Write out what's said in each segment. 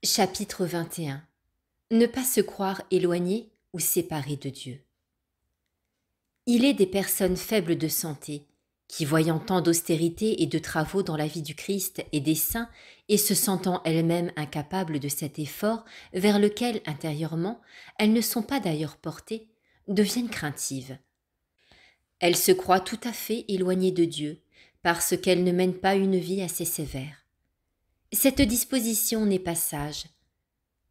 Chapitre 21. Ne pas se croire éloigné ou séparé de Dieu. Il est des personnes faibles de santé, qui voyant tant d'austérité et de travaux dans la vie du Christ et des saints, et se sentant elles-mêmes incapables de cet effort vers lequel, intérieurement, elles ne sont pas d'ailleurs portées, deviennent craintives. Elles se croient tout à fait éloignées de Dieu, parce qu'elles ne mènent pas une vie assez sévère. Cette disposition n'est pas sage.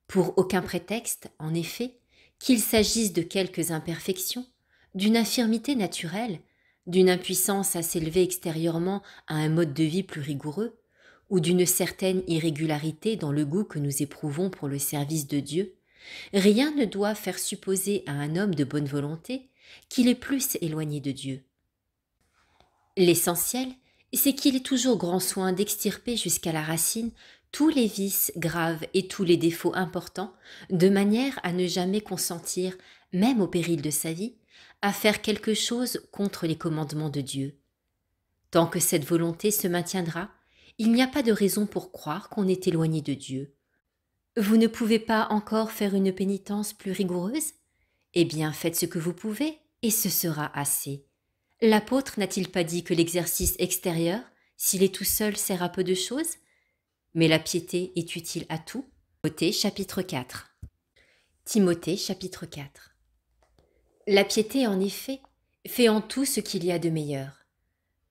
Pour aucun prétexte, en effet, qu'il s'agisse de quelques imperfections, d'une infirmité naturelle, d'une impuissance à s'élever extérieurement à un mode de vie plus rigoureux, ou d'une certaine irrégularité dans le goût que nous éprouvons pour le service de Dieu, rien ne doit faire supposer à un homme de bonne volonté qu'il est plus éloigné de Dieu. L'essentiel, c'est qu'il ait toujours grand soin d'extirper jusqu'à la racine tous les vices graves et tous les défauts importants, de manière à ne jamais consentir, même au péril de sa vie, à faire quelque chose contre les commandements de Dieu. Tant que cette volonté se maintiendra, il n'y a pas de raison pour croire qu'on est éloigné de Dieu. Vous ne pouvez pas encore faire une pénitence plus rigoureuse? Eh bien, faites ce que vous pouvez, et ce sera assez. L'apôtre n'a-t-il pas dit que l'exercice extérieur, s'il est tout seul, sert à peu de choses? Mais la piété est utile à tout. Timothée chapitre 4. Timothée chapitre 4. La piété, en effet, fait en tout ce qu'il y a de meilleur.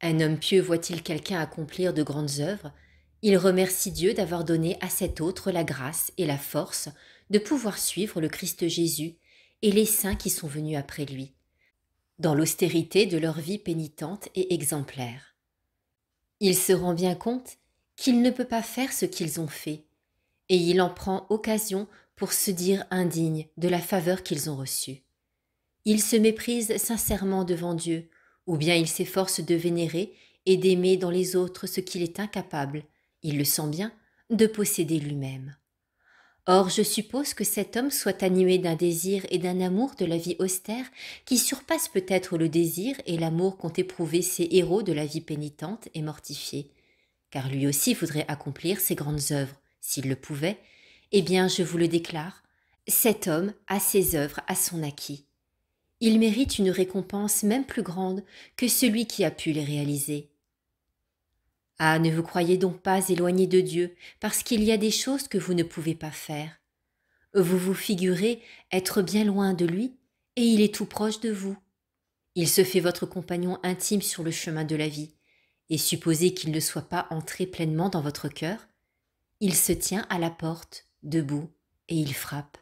Un homme pieux voit-il quelqu'un accomplir de grandes œuvres, il remercie Dieu d'avoir donné à cet autre la grâce et la force de pouvoir suivre le Christ Jésus et les saints qui sont venus après lui, dans l'austérité de leur vie pénitente et exemplaire. Il se rend bien compte qu'il ne peut pas faire ce qu'ils ont fait, et il en prend occasion pour se dire indigne de la faveur qu'ils ont reçue. Il se méprise sincèrement devant Dieu, ou bien il s'efforce de vénérer et d'aimer dans les autres ce qu'il est incapable, il le sent bien, de posséder lui-même. Or, je suppose que cet homme soit animé d'un désir et d'un amour de la vie austère qui surpasse peut-être le désir et l'amour qu'ont éprouvé ces héros de la vie pénitente et mortifiée, car lui aussi voudrait accomplir ces grandes œuvres, s'il le pouvait. Eh bien, je vous le déclare, cet homme a ses œuvres à son acquis. Il mérite une récompense même plus grande que celui qui a pu les réaliser. Ah, ne vous croyez donc pas éloigné de Dieu, parce qu'il y a des choses que vous ne pouvez pas faire. Vous vous figurez être bien loin de lui, et il est tout proche de vous. Il se fait votre compagnon intime sur le chemin de la vie, et supposez qu'il ne soit pas entré pleinement dans votre cœur, il se tient à la porte, debout, et il frappe.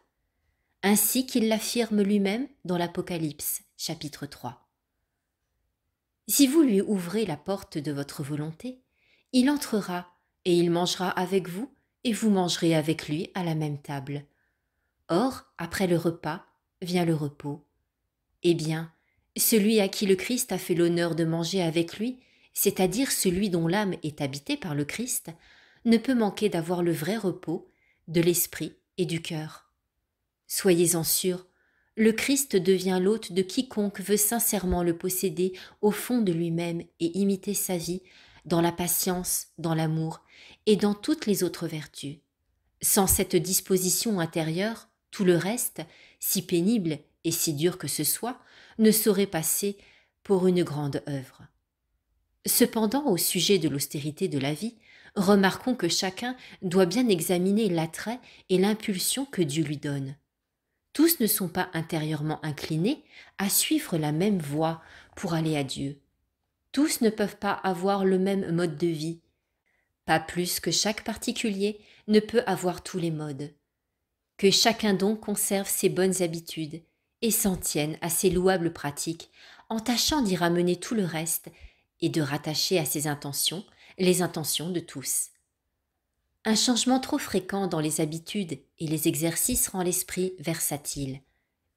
Ainsi qu'il l'affirme lui-même dans l'Apocalypse, chapitre 3. Si vous lui ouvrez la porte de votre volonté, il entrera et il mangera avec vous et vous mangerez avec lui à la même table. Or, après le repas, vient le repos. Eh bien, celui à qui le Christ a fait l'honneur de manger avec lui, c'est-à-dire celui dont l'âme est habitée par le Christ, ne peut manquer d'avoir le vrai repos de l'esprit et du cœur. Soyez-en sûrs, le Christ devient l'hôte de quiconque veut sincèrement le posséder au fond de lui-même et imiter sa vie dans la patience, dans l'amour et dans toutes les autres vertus. Sans cette disposition intérieure, tout le reste, si pénible et si dur que ce soit, ne saurait passer pour une grande œuvre. Cependant, au sujet de l'austérité de la vie, remarquons que chacun doit bien examiner l'attrait et l'impulsion que Dieu lui donne. Tous ne sont pas intérieurement inclinés à suivre la même voie pour aller à Dieu. Tous ne peuvent pas avoir le même mode de vie. Pas plus que chaque particulier ne peut avoir tous les modes. Que chacun donc conserve ses bonnes habitudes et s'en tienne à ses louables pratiques en tâchant d'y ramener tout le reste et de rattacher à ses intentions les intentions de tous. Un changement trop fréquent dans les habitudes et les exercices rend l'esprit versatile.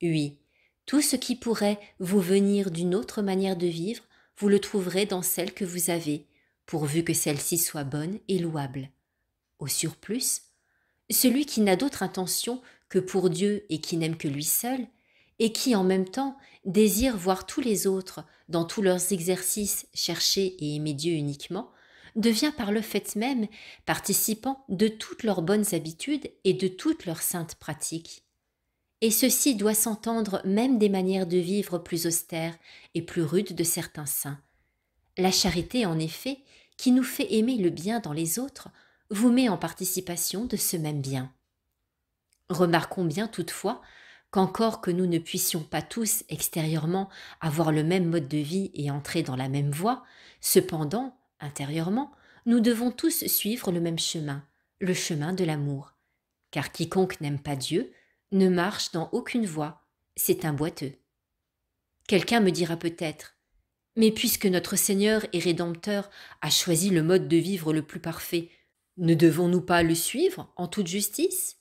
Oui, tout ce qui pourrait vous venir d'une autre manière de vivre, vous le trouverez dans celle que vous avez, pourvu que celle-ci soit bonne et louable. Au surplus, celui qui n'a d'autre intention que pour Dieu et qui n'aime que lui seul, et qui en même temps désire voir tous les autres, dans tous leurs exercices, chercher et aimer Dieu uniquement, devient par le fait même participant de toutes leurs bonnes habitudes et de toutes leurs saintes pratiques. Et ceci doit s'entendre même des manières de vivre plus austères et plus rudes de certains saints. La charité, en effet, qui nous fait aimer le bien dans les autres, vous met en participation de ce même bien. Remarquons bien toutefois qu'encore que nous ne puissions pas tous extérieurement avoir le même mode de vie et entrer dans la même voie, cependant, intérieurement, nous devons tous suivre le chemin de l'amour. Car quiconque n'aime pas Dieu ne marche dans aucune voie, c'est un boiteux. Quelqu'un me dira peut-être: mais puisque notre Seigneur et Rédempteur a choisi le mode de vivre le plus parfait, ne devons-nous pas le suivre en toute justice?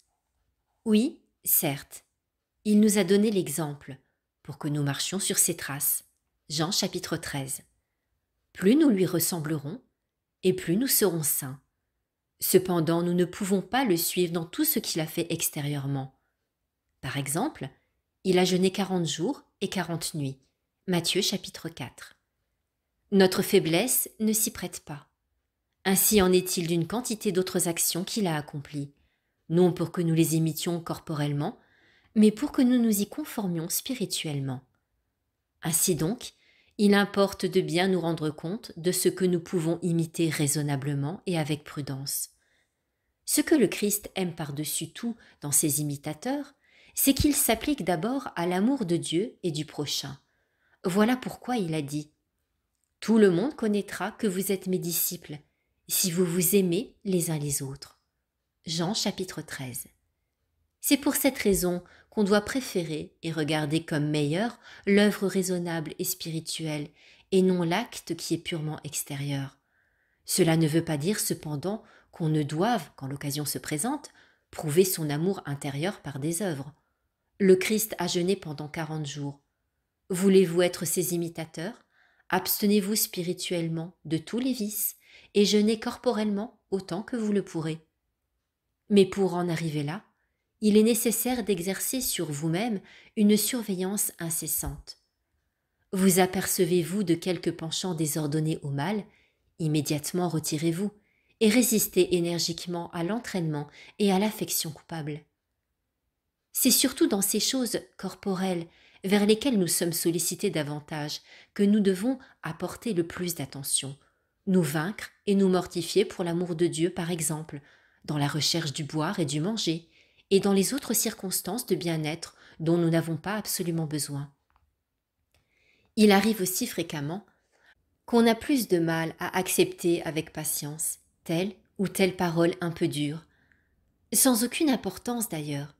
Oui, certes. Il nous a donné l'exemple pour que nous marchions sur ses traces. Jean chapitre 13. Plus nous lui ressemblerons, et plus nous serons saints. Cependant, nous ne pouvons pas le suivre dans tout ce qu'il a fait extérieurement. Par exemple, il a jeûné 40 jours et 40 nuits. Matthieu chapitre 4. Notre faiblesse ne s'y prête pas. Ainsi en est-il d'une quantité d'autres actions qu'il a accomplies, non pour que nous les imitions corporellement, mais pour que nous nous y conformions spirituellement. Ainsi donc, il importe de bien nous rendre compte de ce que nous pouvons imiter raisonnablement et avec prudence. Ce que le Christ aime par-dessus tout dans ses imitateurs, c'est qu'ils s'appliquent d'abord à l'amour de Dieu et du prochain. Voilà pourquoi il a dit: « Tout le monde connaîtra que vous êtes mes disciples, si vous vous aimez les uns les autres. » Jean chapitre 13. C'est pour cette raison qu'on doit préférer et regarder comme meilleure l'œuvre raisonnable et spirituelle, et non l'acte qui est purement extérieur. Cela ne veut pas dire cependant qu'on ne doive, quand l'occasion se présente, prouver son amour intérieur par des œuvres. Le Christ a jeûné pendant 40 jours. Voulez-vous être ses imitateurs? Abstenez-vous spirituellement de tous les vices et jeûnez corporellement autant que vous le pourrez. Mais pour en arriver là, il est nécessaire d'exercer sur vous-même une surveillance incessante. Vous apercevez-vous de quelque penchant désordonné au mal, immédiatement retirez-vous et résistez énergiquement à l'entraînement et à l'affection coupable. C'est surtout dans ces choses corporelles vers lesquelles nous sommes sollicités davantage que nous devons apporter le plus d'attention, nous vaincre et nous mortifier pour l'amour de Dieu par exemple, dans la recherche du boire et du manger, et dans les autres circonstances de bien-être dont nous n'avons pas absolument besoin. Il arrive aussi fréquemment qu'on a plus de mal à accepter avec patience telle ou telle parole un peu dure, sans aucune importance d'ailleurs,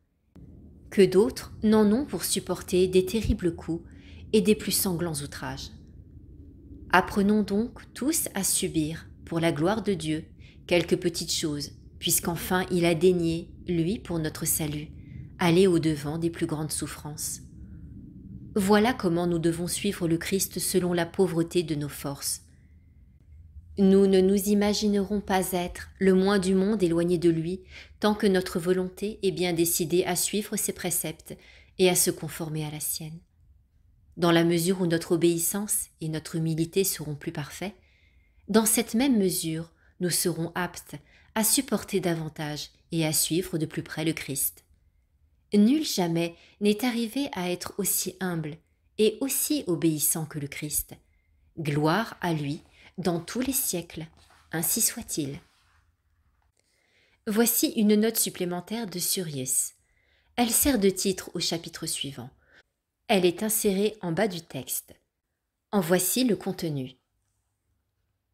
que d'autres n'en ont pour supporter des terribles coups et des plus sanglants outrages. Apprenons donc tous à subir, pour la gloire de Dieu, quelques petites choses, puisqu'enfin il a daigné, lui pour notre salut, aller au-devant des plus grandes souffrances. Voilà comment nous devons suivre le Christ selon la pauvreté de nos forces. Nous ne nous imaginerons pas être le moins du monde éloigné de lui, tant que notre volonté est bien décidée à suivre ses préceptes et à se conformer à la sienne. Dans la mesure où notre obéissance et notre humilité seront plus parfaits, dans cette même mesure, nous serons aptes à supporter davantage et à suivre de plus près le Christ. Nul jamais n'est arrivé à être aussi humble et aussi obéissant que le Christ. Gloire à lui dans tous les siècles, ainsi soit-il. Voici une note supplémentaire de Surius. Elle sert de titre au chapitre suivant. Elle est insérée en bas du texte. En voici le contenu.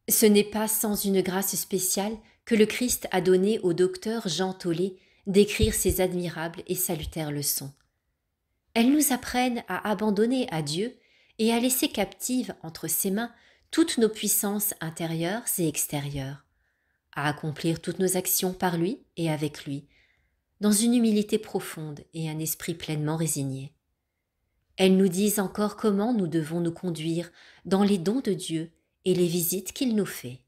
Ce n'est pas sans une grâce spéciale que le Christ a donné au docteur Jean Tollet d'écrire ces admirables et salutaires leçons. Elles nous apprennent à abandonner à Dieu et à laisser captives entre ses mains toutes nos puissances intérieures et extérieures, à accomplir toutes nos actions par lui et avec lui, dans une humilité profonde et un esprit pleinement résigné. Elles nous disent encore comment nous devons nous conduire dans les dons de Dieu et les visites qu'il nous fait.